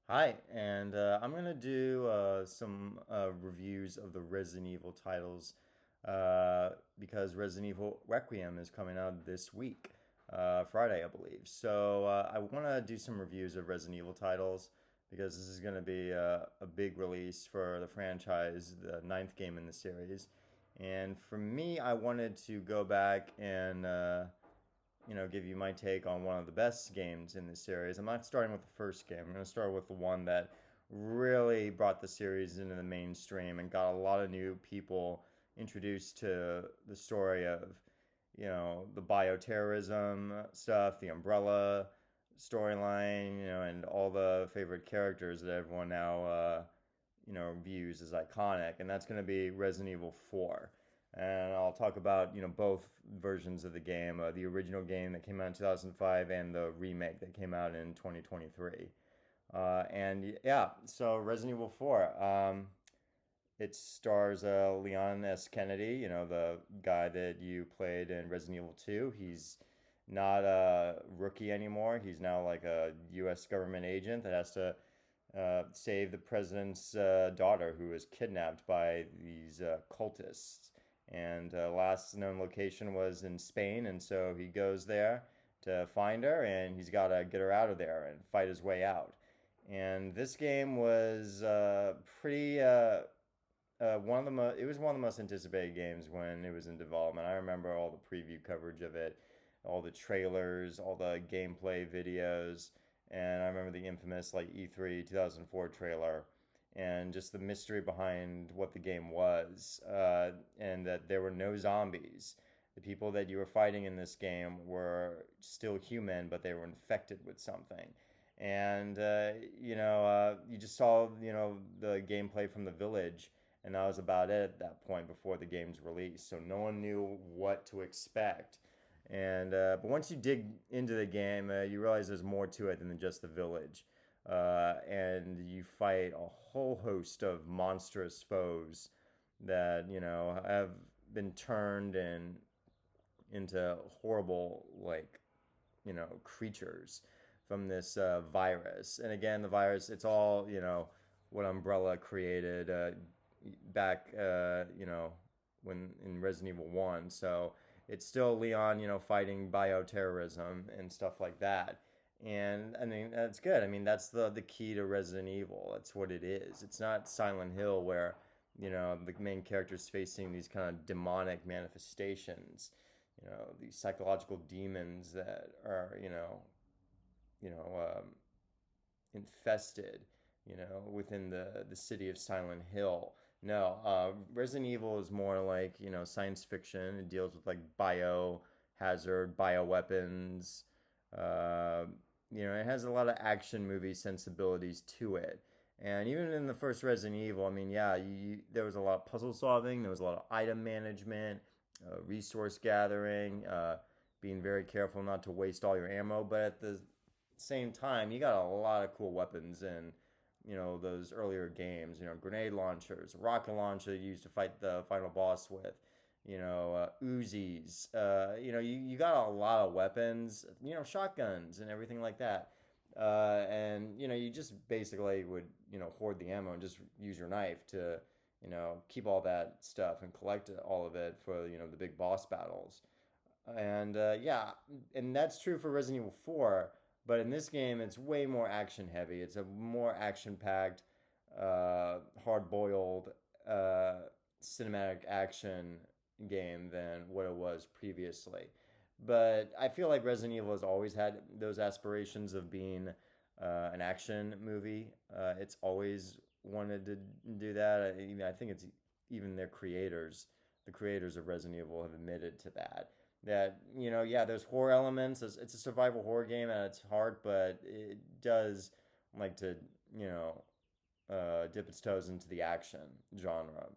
Hi, and I'm gonna do some reviews of the Resident Evil titles because Resident Evil Requiem is coming out this week, Friday, I believe. So I want to do some reviews of Resident Evil titles because this is going to be a big release for the franchise, the ninth game in the series. And for me, I wanted to go back and give you my take on one of the best games in the series. I'm not starting with the first game. I'm going to start with the one that really brought the series into the mainstream and got a lot of new people introduced to the story of, the bioterrorism stuff, the Umbrella storyline, and all the favorite characters that everyone now, views as iconic. And that's going to be Resident Evil 4, and I'll talk about both versions of the game, the original game that came out in 2005 and the remake that came out in 2023. And yeah, so Resident Evil 4. It stars Leon S. Kennedy, the guy that you played in Resident Evil 2. He's not a rookie anymore. He's now like a U.S. government agent that has to save the president's daughter who was kidnapped by these cultists. And last known location was in Spain, and so he goes there to find her, and he's got to get her out of there and fight his way out. And this game was pretty one of the it was one of the most anticipated games when it was in development. I remember all the preview coverage of it, all the trailers, all the gameplay videos, and I remember the infamous like E3 2004 trailer and just the mystery behind what the game was, and that there were no zombies. The people that you were fighting in this game were still human, but they were infected with something. And you just saw the gameplay from the village, and that was about it at that point before the game's release. So no one knew what to expect. And but once you dig into the game, you realize there's more to it than just the village, and you fight a whole host of monstrous foes that have been turned into horrible creatures from this virus. And again, the virus, it's all what Umbrella created back when in Resident Evil 1. So it's still Leon, fighting bioterrorism and stuff like that. And I mean, that's good. I mean, that's the key to Resident Evil. That's what it is. It's not Silent Hill where, the main character's facing these kind of demonic manifestations, these psychological demons that are, you know, um, infested, within the city of Silent Hill. No, Resident Evil is more like, science fiction. It deals with like biohazard, bioweapons. Uh, it has a lot of action movie sensibilities to it. And even in the first Resident Evil, I mean, yeah, there was a lot of puzzle solving, there was a lot of item management, resource gathering, being very careful not to waste all your ammo. But at the same time, you got a lot of cool weapons in those earlier games. Grenade launchers, rocket launcher you used to fight the final boss with. Uzis. You got a lot of weapons. Shotguns and everything like that. And you just basically would hoard the ammo and just use your knife to keep all that stuff and collect all of it for the big boss battles. And yeah, and that's true for Resident Evil 4. But in this game, it's way more action heavy. It's a more action packed, hard boiled, cinematic action game than what it was previously. But I feel like Resident Evil has always had those aspirations of being an action movie. It's always wanted to do that. I think it's even their creators, the creators of Resident Evil, have admitted to that. That yeah, there's horror elements. It's a survival horror game at its heart, but it does like to dip its toes into the action genre.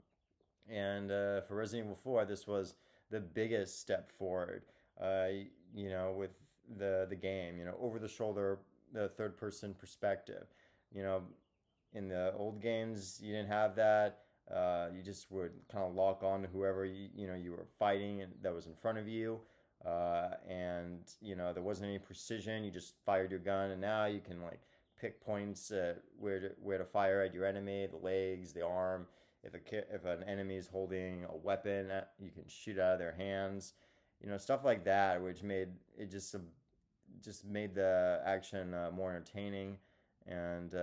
And for Resident Evil 4, this was the biggest step forward. With the game, over the shoulder, the third person perspective. You know, in the old games, you didn't have that. You just would kind of lock on to whoever you were fighting and that was in front of you, and there wasn't any precision. You just fired your gun, and now you can like pick points where to fire at your enemy, the legs, the arm. If an enemy is holding a weapon, you can shoot out of their hands. Stuff like that, which made it just made the action more entertaining. And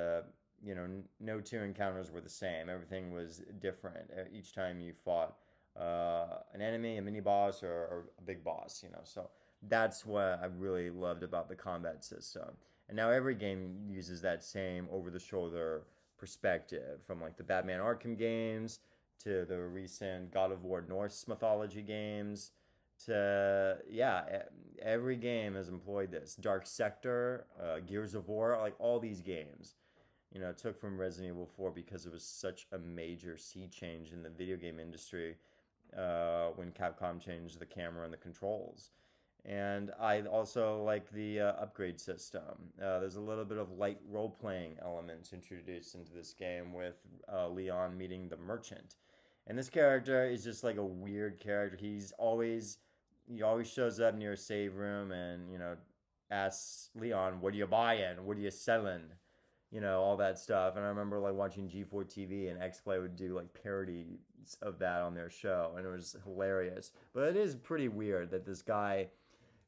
no two encounters were the same. Everything was different each time you fought an enemy, a mini boss, or a big boss. So that's what I really loved about the combat system. And now every game uses that same over-the-shoulder perspective, from like the Batman Arkham games to the recent God of War Norse mythology games to every game has employed this. Dark Sector, Gears of War, like all these games, took from Resident Evil 4 because it was such a major sea change in the video game industry when Capcom changed the camera and the controls. And I also like the upgrade system. There's a little bit of light role-playing elements introduced into this game with Leon meeting the merchant. And this character is just like a weird character. He always shows up near a save room and, asks Leon, what are you buying? What are you selling? All that stuff. And I remember like watching G4 TV, and X-Play would do like parodies of that on their show, and it was hilarious. But it is pretty weird that this guy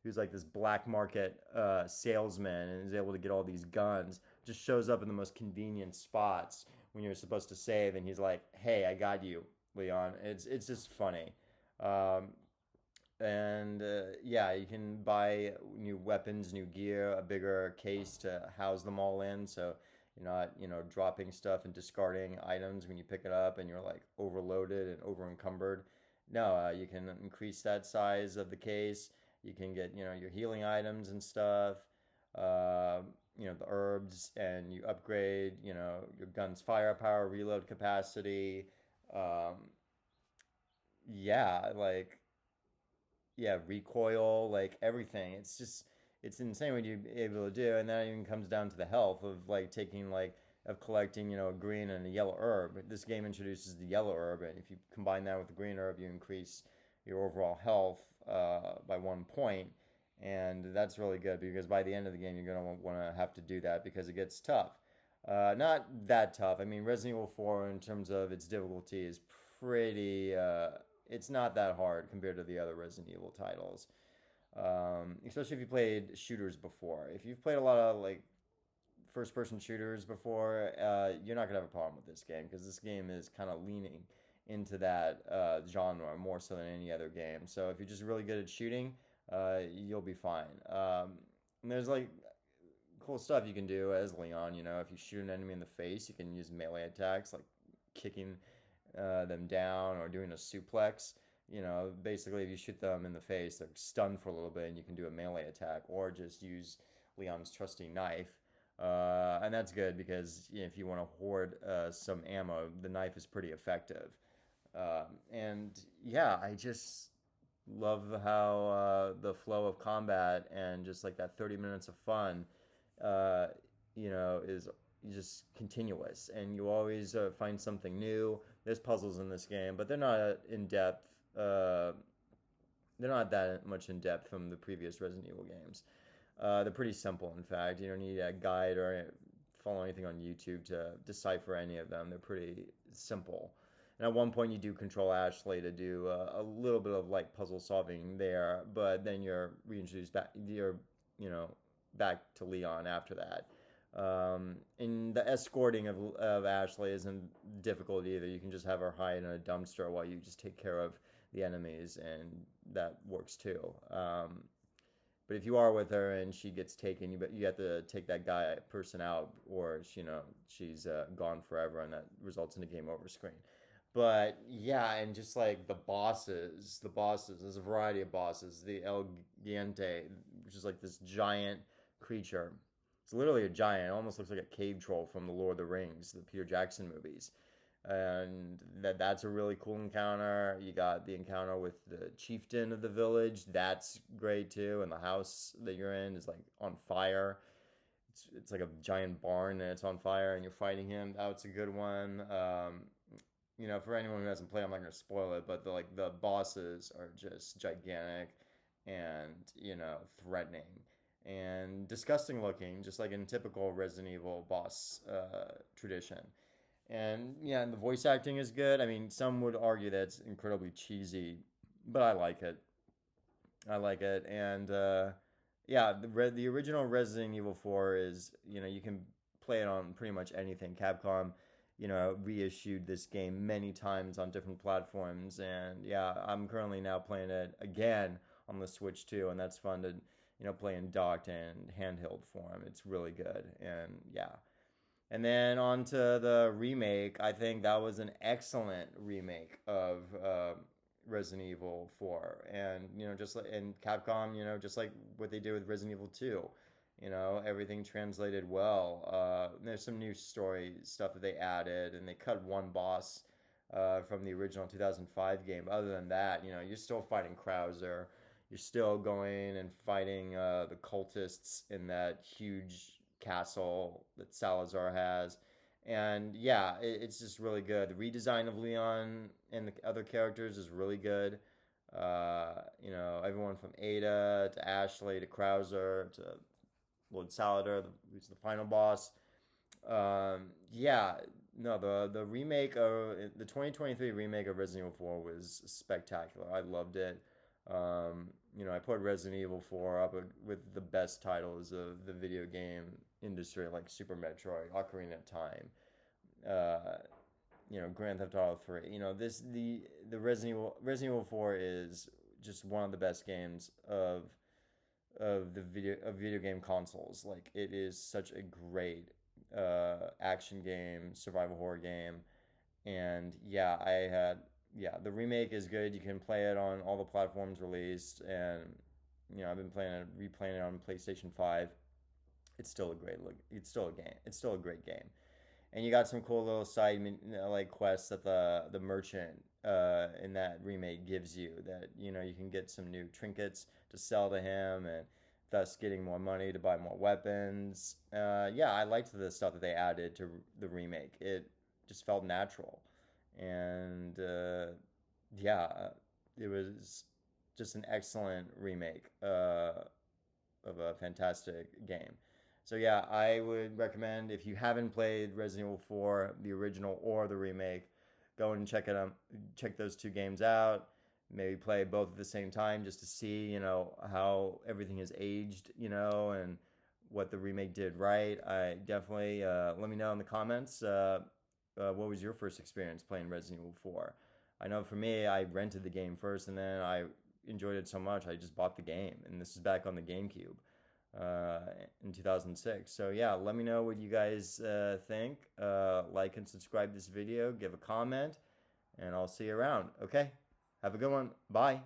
who's like this black market salesman and is able to get all these guns just shows up in the most convenient spots when you're supposed to save, and he's like, hey, I got you, Leon. It's just funny. You can buy new weapons, new gear, a bigger case to house them all in, so you're not, dropping stuff and discarding items when you pick it up and you're like overloaded and over encumbered. No, you can increase that size of the case. You can get, your healing items and stuff, the herbs, and you upgrade, your gun's firepower, reload capacity. Yeah, like, yeah, recoil, like everything. It's insane what you're able to do. And that even comes down to the health of like collecting, a green and a yellow herb. This game introduces the yellow herb, and if you combine that with the green herb, you increase your overall health by 1 point. And that's really good because by the end of the game, you're going to want to have to do that because it gets tough. Not that tough. I mean, Resident Evil 4, in terms of its difficulty, is pretty. It's not that hard compared to the other Resident Evil titles. Especially if you played shooters before. If you've played a lot of like first-person shooters before, you're not gonna have a problem with this game because this game is kind of leaning into that genre more so than any other game. So if you're just really good at shooting, you'll be fine. And there's like cool stuff you can do as Leon. If you shoot an enemy in the face, you can use melee attacks like kicking them down or doing a suplex. Basically, if you shoot them in the face, they're stunned for a little bit, and you can do a melee attack, or just use Leon's trusty knife. And that's good because if you want to hoard some ammo, the knife is pretty effective. I just love how the flow of combat and just like that 30 minutes of fun, is just continuous, and you always find something new. There's puzzles in this game, but they're not in depth. They're not that much in depth from the previous Resident Evil games. They're pretty simple, in fact. You don't need a guide or follow anything on YouTube to decipher any of them. They're pretty simple. And at one point, you do control Ashley to do a little bit of like puzzle solving there, but then you're reintroduced back. Back to Leon after that. And the escorting of Ashley isn't difficult either. You can just have her hide in a dumpster while you just take care of the enemies, and that works too. But if you are with her and she gets taken, you have to take that person out, or she's gone forever, and that results in a game over screen. But yeah, and just like the bosses, there's a variety of bosses. The El Giante, which is like this giant creature. It's literally a giant. It almost looks like a cave troll from the Lord of the Rings, the Peter Jackson movies. And that's a really cool encounter. You got the encounter with the chieftain of the village. That's great too. And the house that you're in is like on fire. It's like a giant barn and it's on fire and you're fighting him. That's a good one. For anyone who hasn't played, I'm not going to spoil it, but the bosses are just gigantic and threatening. and disgusting looking, just like in typical Resident Evil boss tradition. And yeah, and the voice acting is good. I mean, some would argue that it's incredibly cheesy, but I like it. I like it, and yeah, the original Resident Evil 4 is, you can play it on pretty much anything. Capcom, reissued this game many times on different platforms, and yeah, I'm currently now playing it again on the Switch too, and that's fun to play in docked and handheld form. It's really good, and yeah. And then on to the remake. I think that was an excellent remake of Resident Evil 4. And, just like in Capcom, just like what they did with Resident Evil 2, everything translated well. There's some new story stuff that they added, and they cut one boss from the original 2005 game. But other than that, you're still fighting Krauser. You're still going and fighting the cultists in that huge castle that Salazar has. And yeah, it's just really good. The redesign of Leon and the other characters is really good. Everyone from Ada to Ashley to Krauser to Lord Salazar, who's the final boss. Yeah, no, the remake of the 2023 remake of Resident Evil 4 was spectacular. I loved it. I put Resident Evil 4 up with the best titles of the video game industry, like Super Metroid, Ocarina of Time, Grand Theft Auto 3. The Resident Evil 4 is just one of the best games of video game consoles. Like, it is such a great action game, survival horror game, and the remake is good. You can play it on all the platforms released, and I've been replaying it on PlayStation 5. It's still a great look. It's still a game. It's still a great game, and you got some cool little side like quests that the merchant in that remake gives you. That you can get some new trinkets to sell to him, and thus getting more money to buy more weapons. Yeah, I liked the stuff that they added to the remake. It just felt natural, and yeah, it was just an excellent remake of a fantastic game. So yeah, I would recommend, if you haven't played Resident Evil 4, the original or the remake, go and check those two games out. Maybe play both at the same time just to see, how everything has aged, and what the remake did right. I definitely let me know in the comments. What was your first experience playing Resident Evil 4? I know for me, I rented the game first, and then I enjoyed it so much I just bought the game, and this is back on the GameCube in 2006. So yeah, let me know what you guys think. Like and subscribe this video, give a comment, and I'll see you around. Okay, have a good one. Bye.